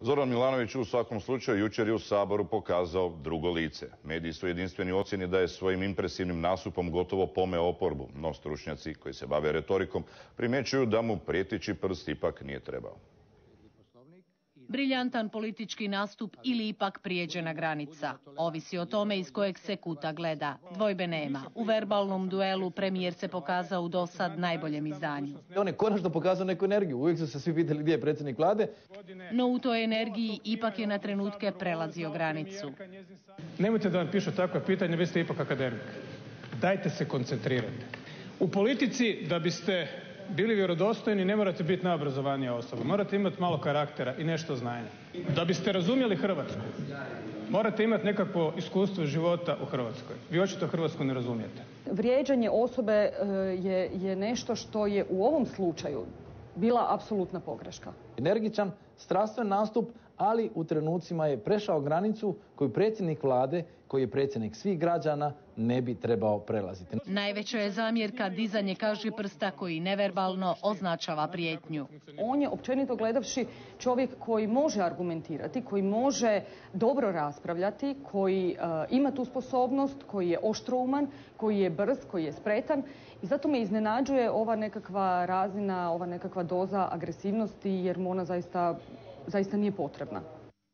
Zoran Milanović u svakom slučaju jučer je u Saboru pokazao drugo lice. Mediji su jedinstveni u ocjeni da je svojim impresivnim nastupom gotovo pomeo oporbu, no stručnjaci koji se bave retorikom primjećuju da mu prijeteći prst ipak nije trebao. Briljantan politički nastup ili ipak prijeđena granica. Ovisi o tome iz kojeg se kuta gleda. Dvojbe nema. U verbalnom duelu premijer se pokazao u dosad najboljem izdanju. On je konačno pokazao neku energiju. Uvijek su se svi pitali gdje je predsjednik vlade. No u toj energiji ipak je na trenutke prelazio granicu. Nemojte da vam pišu takva pitanja, vi ste ipak akademik. Dajte se koncentrirajte. U politici da biste bili vjerodostojni ne morate biti najobrazovanija osoba. Morate imati malo karaktera i nešto znanja. Da biste razumjeli Hrvatsku, morate imati nekakvo iskustvo života u Hrvatskoj. Vi očito Hrvatsku ne razumijete. Vrijeđanje osobe je nešto što je u ovom slučaju bila apsolutna pogreška. Energičan, strastven nastup, ali u trenucima je prešao granicu koju predsjednik vlade, koji je predsjednik svih građana, ne bi trebao prelaziti. Najveća je zamjerka dizanje kažiprsta koji neverbalno označava prijetnju. On je, općenito gledavši, čovjek koji može argumentirati, koji može dobro raspravljati, koji ima tu sposobnost, koji je oštrouman, koji je brz, koji je spretan. I zato me iznenađuje ova nekakva razina, ova nekakva doza agresivnosti, jer mu ona zaista nije potrebna.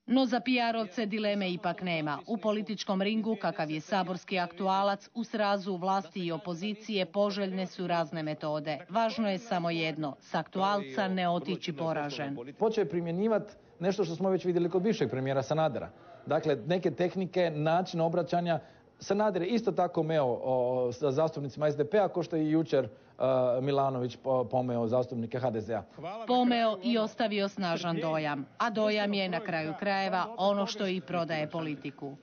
No za PR-ovce dileme ipak nema. U političkom ringu, kakav je saborski aktualac, u srazu vlasti i opozicije poželjne su razne metode. Važno je samo jedno, s aktualca ne otići poražen. Počeo je primjenjivati nešto što smo već vidjeli kod bivšeg premijera Sanadera. Dakle, neke tehnike, način obraćanja. Sanader je isto tako meo sa zastupnicima SDP-a, ko što je i jučer Milanović pomeo zastupnike HDZ-a. Pomeo i ostavio snažan dojam, a dojam je na kraju krajeva ono što i prodaje politiku.